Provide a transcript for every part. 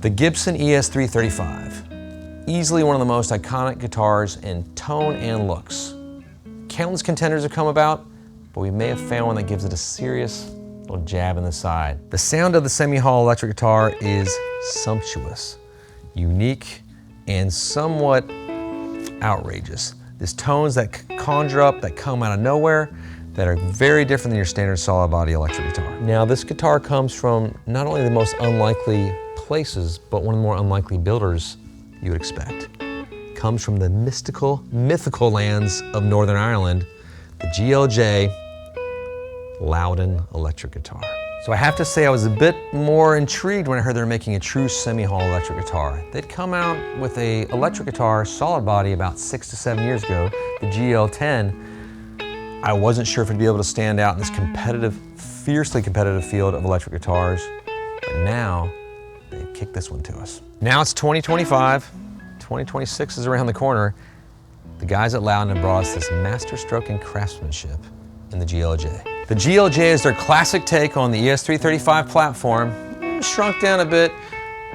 The Gibson ES-335, easily one of the most iconic guitars in tone and looks. Countless contenders have come about, but we may have found one that gives it a serious little jab in the side. The sound of the semi-hollow electric guitar is sumptuous, unique, and somewhat outrageous. There's tones that conjure up, that come out of nowhere, that are very different than your standard solid body electric guitar. Now, this guitar comes from not only the most unlikely places, but one of the more unlikely builders you would expect. It comes from the mythical lands of Northern Ireland, the GLJ Loudon electric guitar. So I have to say I was a bit more intrigued when I heard they were making a true semi-hollow electric guitar. They'd come out with a electric guitar, solid body, about 6 to 7 years ago, the GL-10. I wasn't sure if it'd be able to stand out in this competitive, fiercely competitive field of electric guitars, but now they've kicked this one to us. Now it's 2025, 2026 is around the corner. The guys at Loudon have brought us this masterstroke and craftsmanship in the GLJ. The GLJ is their classic take on the ES-335 platform, shrunk down a bit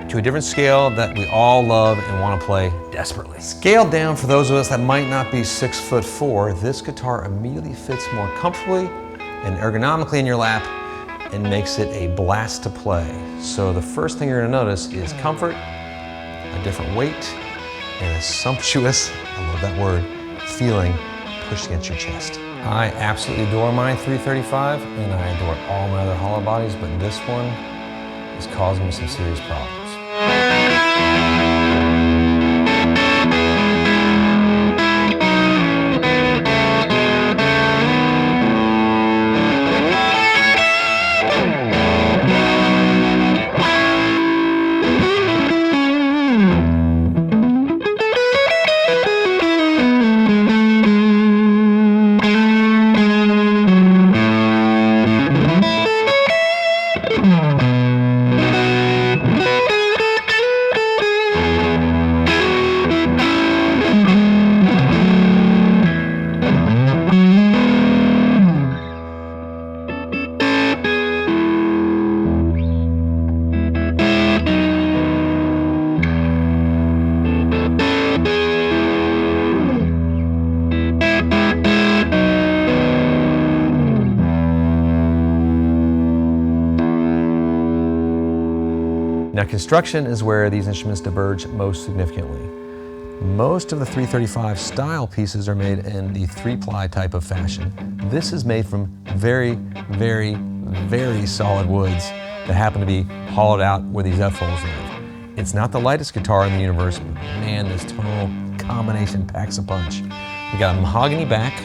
to a different scale that we all love and want to play desperately. Scaled down for those of us that might not be 6'4", this guitar immediately fits more comfortably and ergonomically in your lap and makes it a blast to play. So the first thing you're going to notice is comfort, a different weight, and a sumptuous, I love that word, feeling pushed against your chest. I absolutely adore my 335 and I adore all my other hollow bodies, but this one is causing me some serious problems. Now, construction is where these instruments diverge most significantly. Most of the 335 style pieces are made in the 3-ply type of fashion. This is made from very, very, very solid woods that happen to be hollowed out where these F-holes live. It's not the lightest guitar in the universe, but man, this tonal combination packs a punch. We got a mahogany back,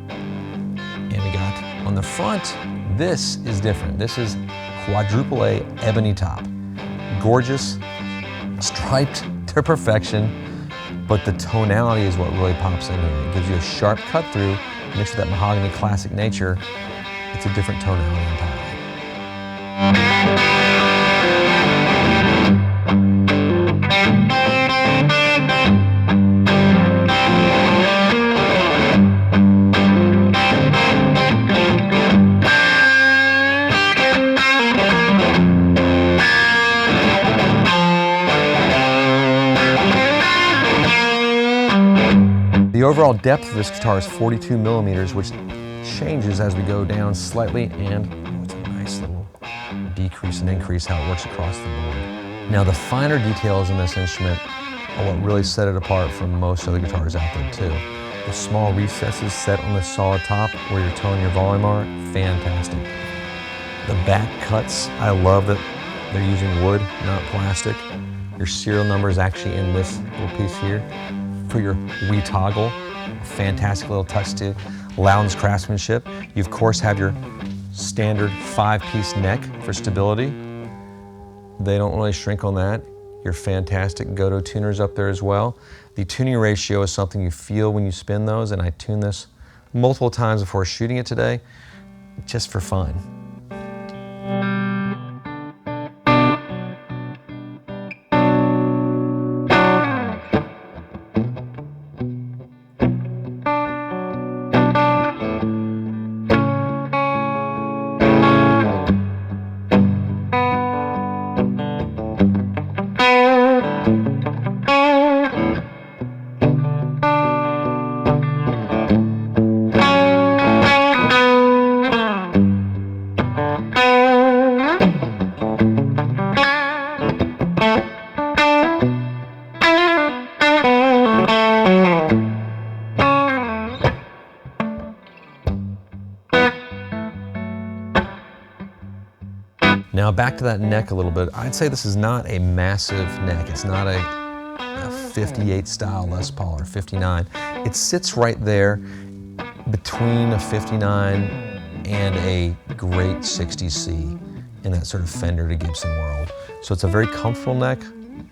and we got on the front, this is different. This is quadruple A ebony top. Gorgeous, striped to perfection, but the tonality is what really pops in here. It gives you a sharp cut through, mixed with that mahogany classic nature. It's a different tonality entirely. The overall depth of this guitar is 42 millimeters, which changes as we go down slightly, and it's a nice little decrease and increase how it works across the board. Now, the finer details in this instrument are what really set it apart from most other guitars out there too. The small recesses set on the solid top where your tone and your volume are, fantastic. The back cuts, I love that they're using wood, not plastic. Your serial number is actually in this little piece here. For your wee toggle, a fantastic little touch to Loudon's craftsmanship. You of course have your standard 5-piece neck for stability. They don't really shrink on that. Your fantastic Goto tuners up there as well. The tuning ratio is something you feel when you spin those, and I tuned this multiple times before shooting it today, just for fun. Now back to that neck a little bit. I'd say this is not a massive neck. It's not a 58 style Les Paul or 59. It sits right there between a 59 and a great 60C in that sort of Fender to Gibson world. So it's a very comfortable neck.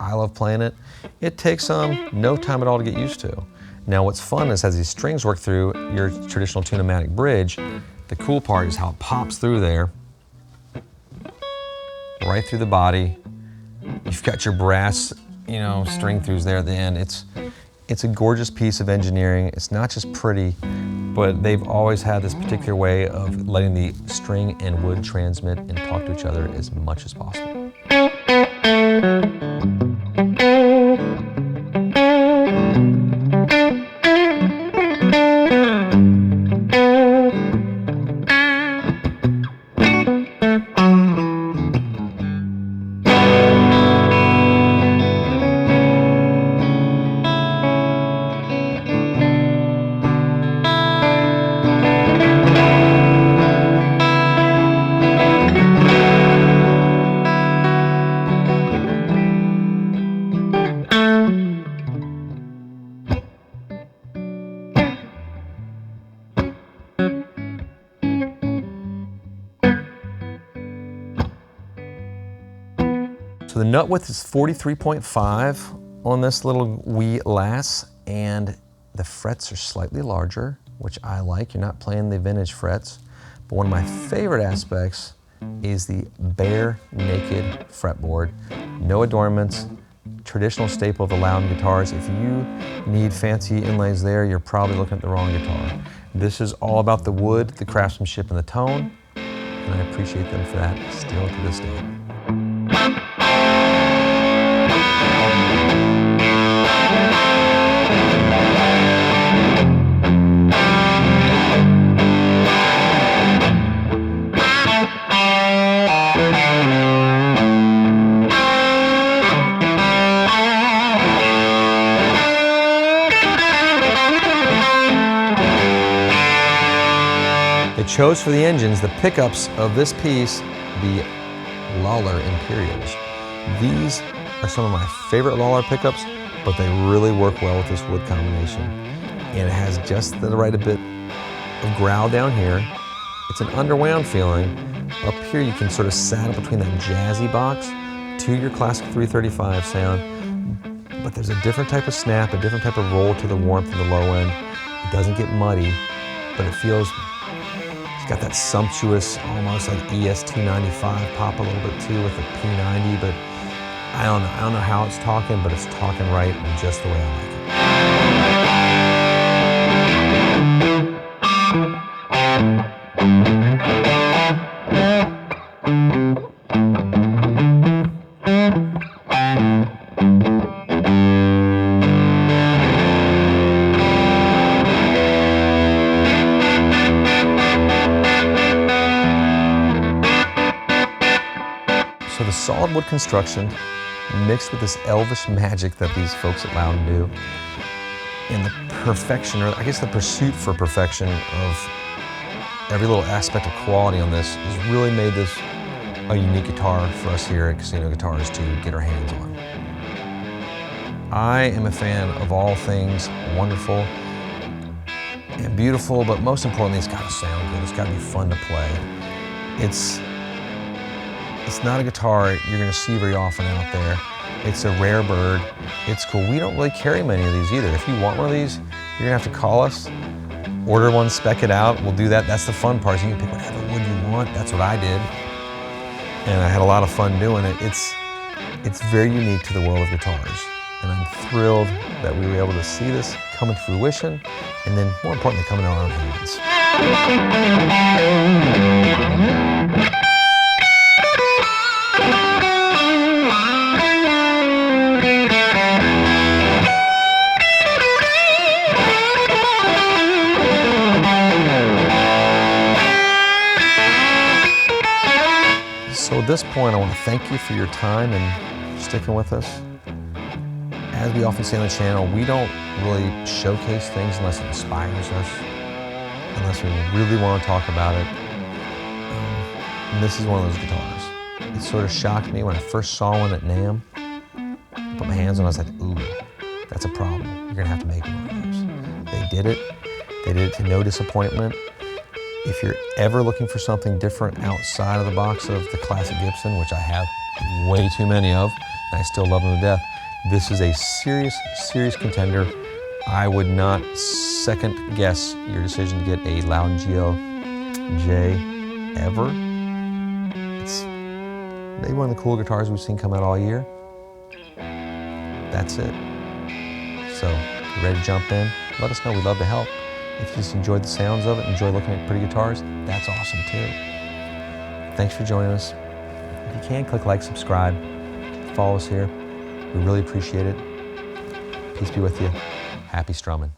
I love playing it. It takes no time at all to get used to. Now what's fun is as these strings work through your traditional tune-o-matic bridge, the cool part is how it pops through there, right through the body. You've got your brass, string throughs there at the end. It's a gorgeous piece of engineering. It's not just pretty, but they've always had this particular way of letting the string and wood transmit and talk to each other as much as possible. So the nut width is 43.5 on this little wee lass, and the frets are slightly larger, which I like. You're not playing the vintage frets. But one of my favorite aspects is the bare naked fretboard. No adornments, traditional staple of the Loudon guitars. If you need fancy inlays there, you're probably looking at the wrong guitar. This is all about the wood, the craftsmanship, and the tone, and I appreciate them for that still to this day. They chose for the engines the pickups of this piece, the Lawler Imperials. These are some of my favorite Lawler pickups, but they really work well with this wood combination. And it has just the right bit of growl down here. It's an underwound feeling. Up here you can sort of saddle between that jazzy box to your classic 335 sound, but there's a different type of snap, a different type of roll to the warmth of the low end. It doesn't get muddy, but it feels, it's got that sumptuous, almost like ES-335 pop a little bit too with the P90, but I don't know how it's talking, but it's talking right and just the way I like it. So the solid wood construction mixed with this elvish magic that these folks at Loudon do, and the perfection, or I guess the pursuit for perfection of every little aspect of quality on this has really made this a unique guitar for us here at Casino Guitars to get our hands on. I am a fan of all things wonderful and beautiful, but most importantly, it's got to sound good. It's got to be fun to play. It's not a guitar you're going to see very often out there. It's a rare bird. It's cool. We don't really carry many of these either. If you want one of these, you're going to have to call us, order one, spec it out. We'll do that. That's the fun part. You can pick whatever wood you want. That's what I did. And I had a lot of fun doing it. It's very unique to the world of guitars. And I'm thrilled that we were able to see this come into fruition, and then more importantly, come into our own hands. So at this point, I want to thank you for your time and sticking with us. As we often say on the channel, we don't really showcase things unless it inspires us, unless we really want to talk about it. And this is one of those guitars. It sort of shocked me when I first saw one at NAMM. I put my hands on it, I was like, ooh, that's a problem. You're gonna have to make one of those. They did it. They did it to no disappointment. If you're ever looking for something different outside of the box of the classic Gibson, which I have way too many of, and I still love them to death, this is a serious, serious contender. I would not second guess your decision to get a Loudon GL-J ever. It's maybe one of the cool guitars we've seen come out all year. That's it. So, you ready to jump in? Let us know, we'd love to help. If you just enjoyed the sounds of it, enjoy looking at pretty guitars, that's awesome too. Thanks for joining us. If you can, click like, subscribe, follow us here. We really appreciate it. Peace be with you. Happy strumming.